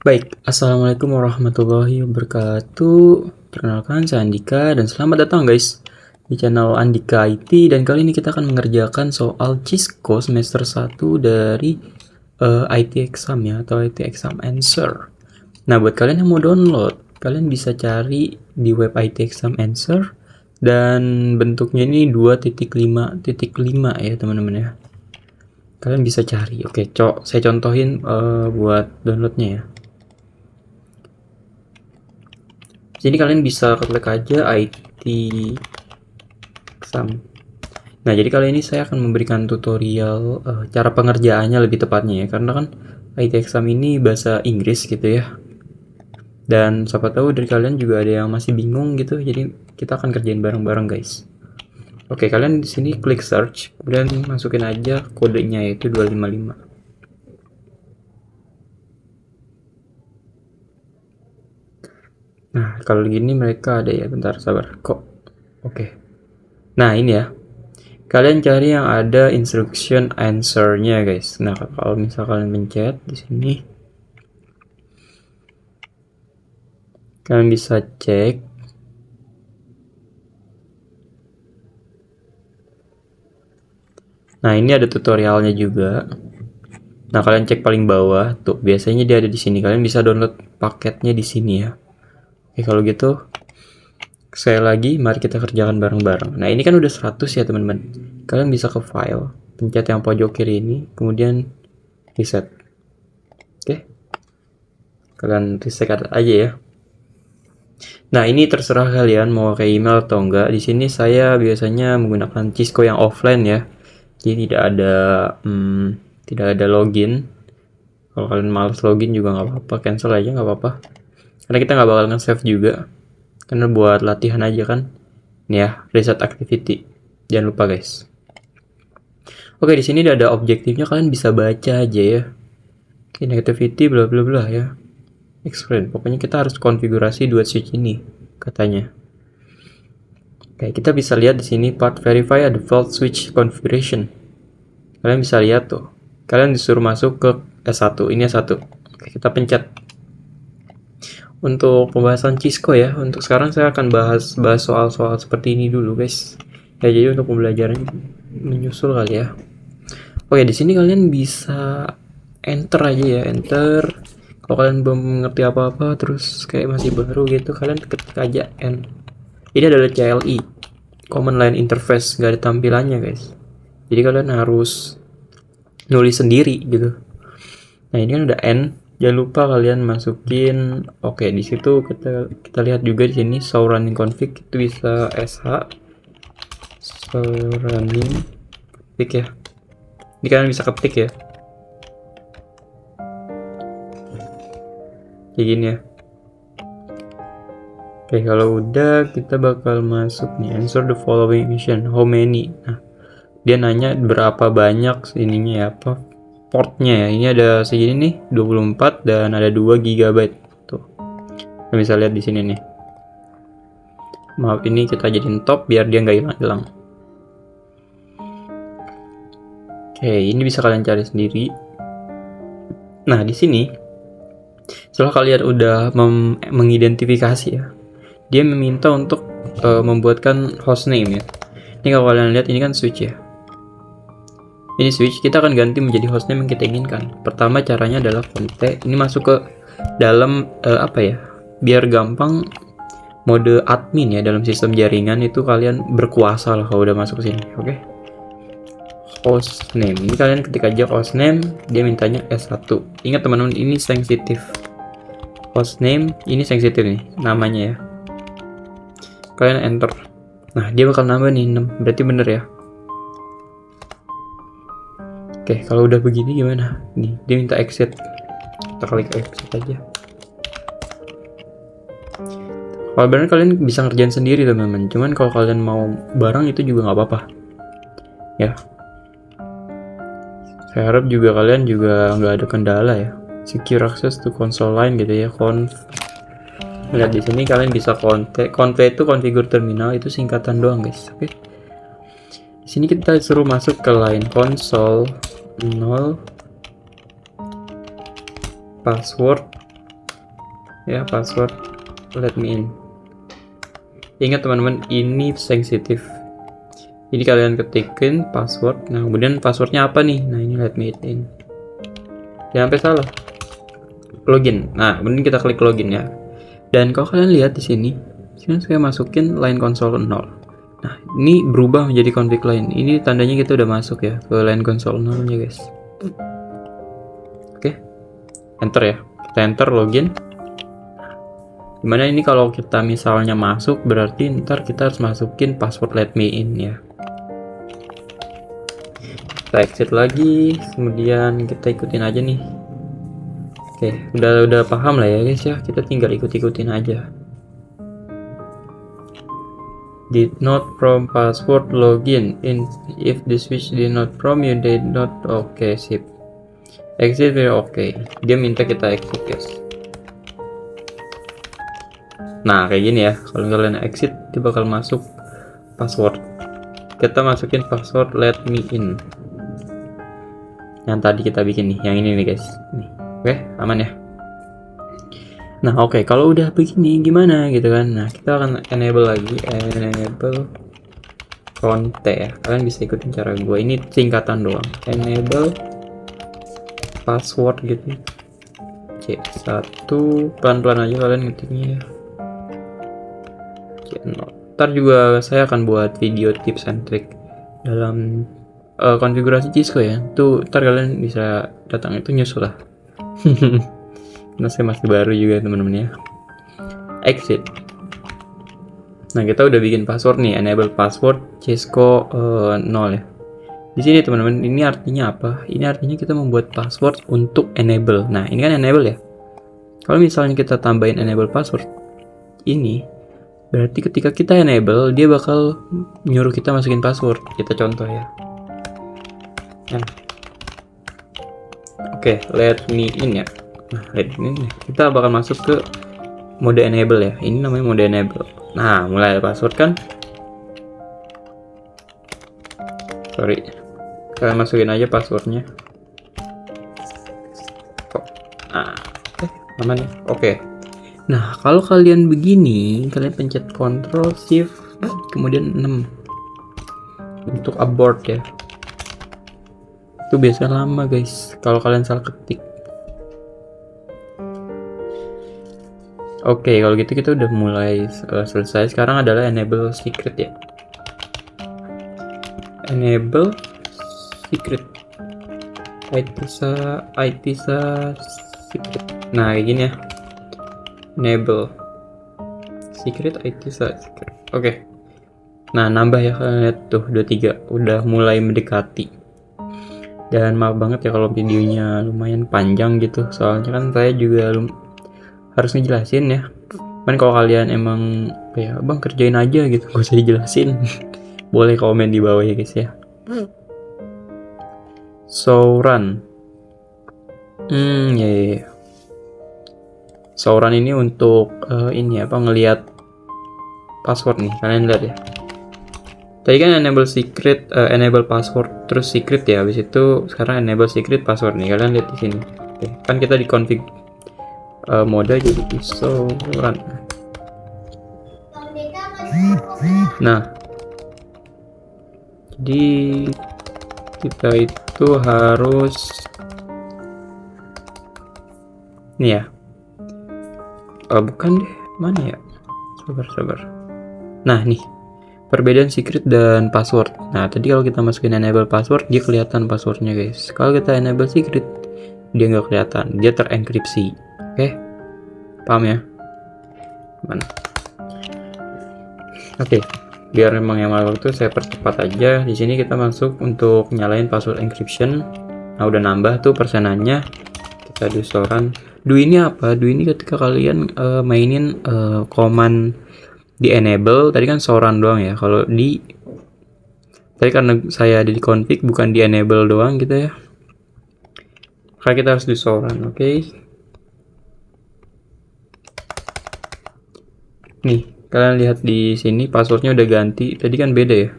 Baik, Assalamualaikum warahmatullahi wabarakatuh. Perkenalkan, saya Andika dan selamat datang guys di channel Andika IT. Dan kali ini kita akan mengerjakan soal Cisco semester 1 dari IT exam ya, atau IT exam answer. Nah, buat kalian yang mau download, kalian bisa cari di web IT exam answer. Dan bentuknya ini 2.5.5 ya teman-teman ya. Kalian bisa cari. Oke, saya contohin buat downloadnya ya. Jadi kalian bisa klik aja IT exam. Nah, jadi kali ini saya akan memberikan tutorial cara pengerjaannya lebih tepatnya ya, karena kan IT exam ini bahasa Inggris gitu ya. Dan siapa tahu dari kalian juga ada yang masih bingung gitu, jadi kita akan kerjain bareng-bareng guys. Oke, kalian di sini klik search, kemudian masukin aja kodenya yaitu 255. Nah, kalau gini mereka ada ya, bentar sabar kok. Oke. Nah, ini ya. Kalian cari yang ada instruction answer-nya guys. Nah, kalau misal kalian pencet di sini, kalian bisa cek. Nah, ini ada tutorialnya juga. Nah, kalian cek paling bawah tuh, biasanya dia ada di sini. Kalian bisa download paketnya di sini ya. Oke, kalau gitu sekali lagi mari kita kerjakan bareng-bareng. Nah, ini kan udah 100 ya, teman-teman. Kalian bisa ke file, pencet yang pojok kiri ini, kemudian reset. Oke. Kalian reset aja ya. Nah, ini terserah kalian mau pakai email atau enggak. Di sini saya biasanya menggunakan Cisco yang offline ya. Jadi tidak ada login. Kalau kalian malas login juga nggak apa-apa, cancel aja nggak apa-apa. Karena kita nggak bakal nge-save juga. Karena buat latihan aja kan. Nih ya, reset activity. Jangan lupa guys. Oke, di sini ada objektifnya, kalian bisa baca aja ya. Oke, negativity bla bla bla ya. Explain. Pokoknya kita harus konfigurasi dua switch ini katanya. Oke, kita bisa lihat di sini part verify a default switch configuration. Kalian bisa lihat tuh. Kalian disuruh masuk ke S1. Ini S1. Oke, kita pencet. Untuk pembahasan Cisco ya, untuk sekarang saya akan bahas soal-soal seperti ini dulu, guys. Ya, jadi untuk pembelajaran menyusul kali ya. Oke, di sini kalian bisa enter aja ya, enter. Kalau kalian belum mengerti apa-apa, terus kayak masih baru gitu, kalian ketik aja N. Ini adalah CLI, Command Line Interface, gak ada tampilannya guys. Jadi kalian harus nulis sendiri gitu. Nah, ini kan udah N. Jangan lupa kalian masukin. Oke, di situ kita lihat juga di sini show running config itu bisa SH show running config ya. Ini kalian bisa ketik ya. Kayak gini ya. Oke, kalau udah kita bakal masuk nih, answer the following question, how many. Nah, dia nanya berapa banyak ininya ya, apa portnya ya. Ini ada segini nih, 24 dan ada 2 GB tuh. Kalian bisa lihat di sini nih. Maaf, ini kita jadiin top biar dia nggak hilang-hilang. Oke, ini bisa kalian cari sendiri. Nah, di sini setelah kalian udah mengidentifikasi ya, dia meminta untuk membuatkan hostname ya. Ini kalau kalian lihat, ini kan switch ya. Ini switch, kita akan ganti menjadi hostname yang kita inginkan. Pertama caranya adalah kontek. Ini masuk ke dalam apa ya? Biar gampang mode admin ya dalam sistem jaringan itu, kalian berkuasa lah kalau udah masuk ke sini. Oke. Hostname. Ini kalian ketik aja hostname, dia mintanya S1. Ingat teman-teman, ini sensitif. Hostname ini sensitif nih namanya ya. Kalian enter. Nah, dia bakal nambah nih 6. Berarti bener ya. Oke, kalau udah begini gimana? Nih, dia minta exit. Kita klik exit aja. Kalau bener kalian bisa ngerjain sendiri teman-teman. Cuman kalau kalian mau bareng itu juga nggak apa-apa. Ya. Saya harap juga kalian juga nggak ada kendala ya. Secure access to console line gitu ya. Lihat di sini kalian bisa conf itu configure terminal, itu singkatan doang guys. Oke. Di sini kita suruh masuk ke line console 0 password ya, password let me in. Ingat teman-teman, ini sensitif. Jadi kalian ketikin password. Nah, kemudian passwordnya apa nih? Nah, ini let me in. Jangan sampai salah. Login. Nah, kemudian kita klik login ya. Dan kalau kalian lihat di sini saya masukin line console 0. Nah, ini berubah menjadi config line. Ini tandanya kita udah masuk ya ke line console 0 nya, guys. Oke. Enter ya. Kita enter login. Dimana ini kalau kita misalnya masuk, berarti ntar kita harus masukin password let me in ya. Kita exit lagi, kemudian kita ikutin aja nih. Oke, udah paham lah ya guys ya, kita tinggal ikutin aja. Did not prompt password login in, if the switch did not prompt you did not. Oke, sip. Exit ya, oke. Dia minta kita exit guys. Nah, kayak gini ya. Kalau kalian exit, dia bakal masuk password. Kita masukin password let me in. Yang tadi kita bikin nih, yang ini nih guys. Nih. Oke, aman ya. Nah, oke, kalau udah begini gimana gitu kan. Nah, kita akan enable lagi, enable konte ya. Kalian bisa ikutin cara gue. Ini singkatan doang. Enable password gitu. C1, pelan-pelan aja kalian ngetiknya ya. Ntar juga saya akan buat video tips and trick dalam konfigurasi Cisco ya. Tuh ntar kalian bisa datang, itu nyusul lah. Nah, saya masih baru juga teman-teman ya. Exit. Nah, kita udah bikin password nih, enable password Cisco 0 ya. Di sini teman-teman, ini artinya apa? Ini artinya kita membuat password untuk enable. Nah, ini kan enable ya. Kalau misalnya kita tambahin enable password ini, berarti ketika kita enable, dia bakal nyuruh kita masukin password. Kita contoh ya. Nah. Oke, let me in ya. Nah, let me in. Kita bakal masuk ke mode enable ya. Ini namanya mode enable. Nah, mulai password kan. Sorry. Kalian masukin aja passwordnya. Nah, oke, aman ya. Oke. Nah, kalau kalian begini, kalian pencet Ctrl Shift kemudian 6 untuk abort ya. Itu biasanya lama guys kalau kalian salah ketik. Oke, kalau gitu kita udah mulai selesai. Sekarang adalah enable secret ya. Enable secret. ITSA secret. Nah, kayak gini ya. Enable secret ITSA secret. Oke. Nah, nambah ya, kalian lihat tuh 23 udah mulai mendekati. Dan maaf banget ya kalau videonya lumayan panjang gitu. Soalnya kan saya juga harus ngejelasin ya. Kan kalau kalian emang ya bang kerjain aja gitu, gak usah dijelasin. Boleh komen di bawah ya guys ya. So run. Ya. So run ini untuk ini apa, ngelihat password nih. Kalian lihat ya. Tadi kan enable secret, enable password terus secret ya. Habis itu sekarang enable secret password nih. Kalian lihat di sini. Oke, kan kita di config mode jadi so run. Nah, jadi kita itu harus nih ya. Bukan deh, mana ya? Sabar. Nah, nih. Perbedaan secret dan password. Nah, tadi kalau kita masukin enable password, dia kelihatan passwordnya guys. Kalau kita enable secret, dia nggak kelihatan. Dia terenkripsi. Oke? Paham ya? Mana? Oke. Biar memang yang waktu saya percepat aja. Di sini kita masuk untuk nyalain password encryption. Nah, udah nambah tuh persenannya. Kita do so run. Do ini apa? Do ini ketika kalian mainin command di enable. Tadi kan so run doang ya. Kalau di tadi karena saya ada di config bukan di enable doang gitu ya. Maka kita harus do so run, oke? Nih, kalian lihat di sini passwordnya udah ganti. Tadi kan beda ya.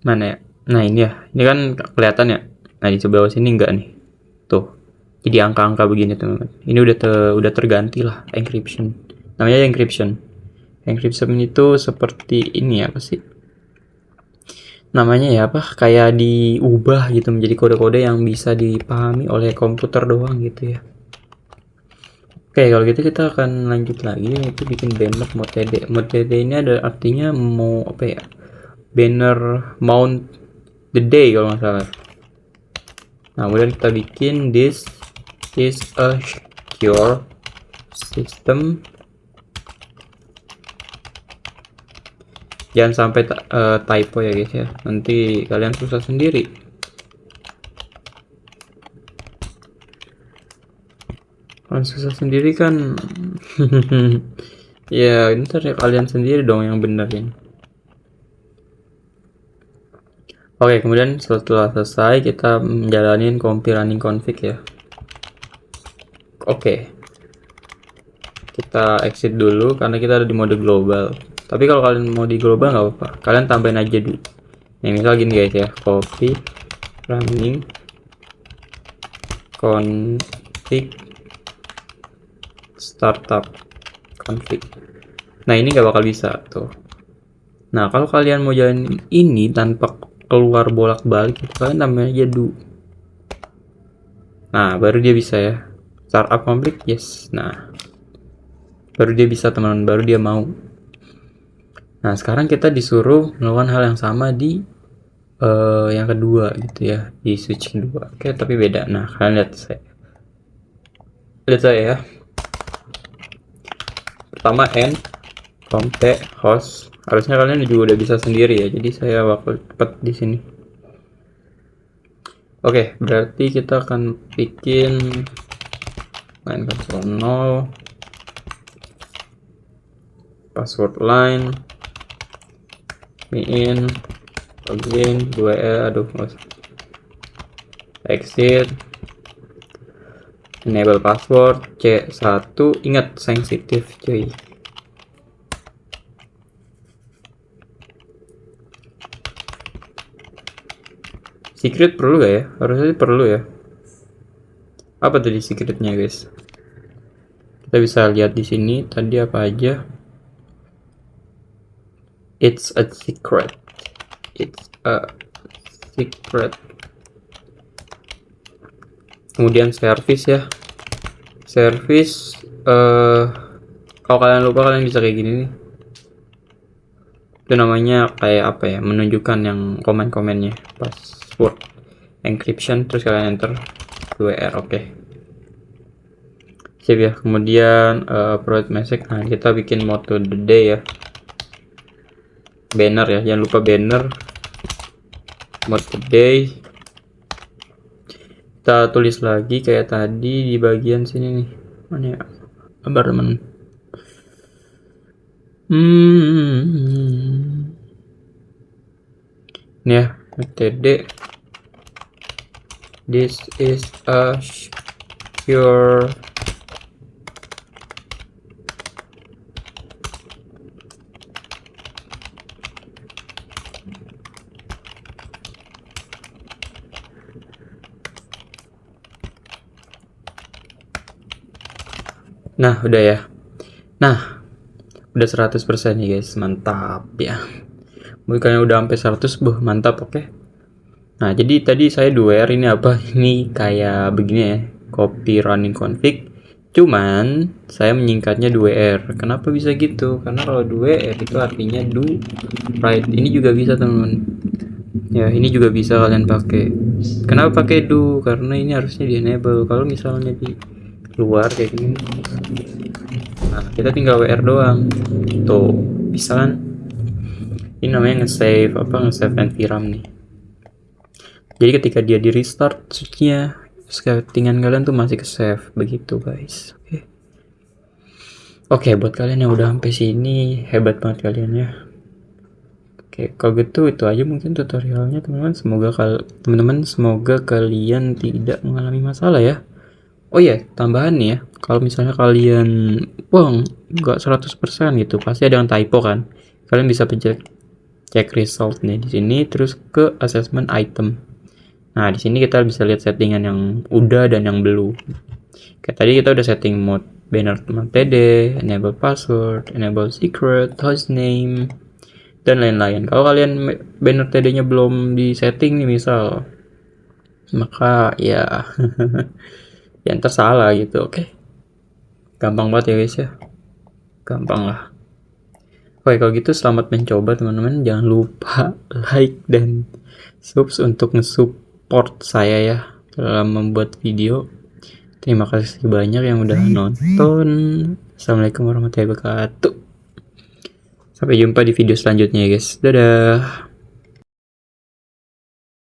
Mana ya? Nah, ini ya. Ini kan kelihatan ya. Nah, di sebelah sini enggak nih. Tuh. jadi angka-angka begini teman-teman. Ini udah terganti lah encryption. Namanya encryption. Encryption itu seperti ini apa sih? Namanya ya apa? Kayak diubah gitu menjadi kode-kode yang bisa dipahami oleh komputer doang gitu ya. Oke, kalau gitu kita akan lanjut lagi yaitu bikin banner mode TD. Mode TD ini ada artinya mau apa ya? Banner mount the day kalau nggak salah. Nah, kemudian kita bikin this is a secure system. Jangan sampai typo ya guys ya. Nanti kalian susah sendiri. Kalian susah sendiri kan. Ya, ntar ya kalian sendiri dong yang benerin. Oke, kemudian setelah selesai kita menjalani compile running config ya. Oke. Kita exit dulu karena kita ada di mode global. Tapi kalau kalian mau di global nggak apa-apa. Kalian tambahin aja dulu. Nah, misal gini guys ya, copy running config startup config. Nah, ini nggak bakal bisa tuh. Nah, kalau kalian mau jalan ini tanpa keluar bolak-balik, kalian tambahin aja do. Nah, baru dia bisa ya. Startup config, yes. Nah, baru dia bisa teman-teman, baru dia mau. Nah, sekarang kita disuruh melakukan hal yang sama di yang kedua gitu ya, di switch kedua. Oke, tapi beda. Nah, kalian lihat saya ya. Pertama n conf host. Harusnya kalian juga udah bisa sendiri ya. Jadi saya bakal cepat di sini. Oke, berarti kita akan bikin line console 0, password line, in, login, 2 aduh, exit, enable password, C1, ingat sensitif cuy. Secret perlu gak ya? Harusnya perlu ya. Apa tadi secretnya guys? Kita bisa lihat di sini tadi apa aja. It's a secret. It's a secret. Kemudian service ya. Service kalau kalian lupa kalian bisa kayak gini nih. Itu namanya kayak apa ya? Menunjukkan yang komen-komennya. Password encryption terus kalian enter 2R. Oke. Sip ya. Kemudian private message. Nah, kita bikin mode the day ya. Banner ya, jangan lupa banner mode the day. Kita tulis lagi kayak tadi di bagian sini nih. Mana ya? Kabar teman. Ini ya, td. This is a secure Nah, udah ya. Nah, udah 100% nih guys. Mantap ya. Bukannya udah sampai 100, mantap, oke. Nah, jadi tadi saya 2R ini apa? Ini kayak begini ya. Copy running config. Cuman saya menyingkatnya 2R. Kenapa bisa gitu? Karena kalau 2R itu artinya do write. Ini juga bisa, teman-teman. Ya, ini juga bisa kalian pakai. Kenapa pakai do? Karena ini harusnya di enable. Kalau misalnya di luar kayak gini, nah kita tinggal WR doang tuh, bisa kan? Ini namanya nge-save NVRAM nih. Jadi ketika dia di restart switchnya, settingan kalian tuh masih ke save begitu guys. Oke, buat kalian yang udah sampai sini hebat banget kalian ya. Oke, kalau gitu itu aja mungkin tutorialnya teman-teman. Semoga kalian tidak mengalami masalah ya. Oh iya, tambahan nih ya. Kalau misalnya kalian nggak 100% gitu, pasti ada yang typo kan. Kalian bisa pencet cek result nih di sini, terus ke assessment item. Nah, di sini kita bisa lihat settingan yang udah dan yang belum. Kayak tadi kita udah setting mode banner teman TD, enable password, enable secret, hostname, dan lain-lain. Kalau kalian banner TD-nya belum di setting nih misal, maka ya yang tersalah gitu. Oke. Gampang banget ya guys ya. Gampang lah. Oke, kalau gitu selamat mencoba teman-teman. Jangan lupa like dan subs untuk nge-support saya ya dalam membuat video. Terima kasih banyak yang udah nonton. Assalamualaikum warahmatullahi wabarakatuh. Sampai jumpa di video selanjutnya ya guys. Dadah.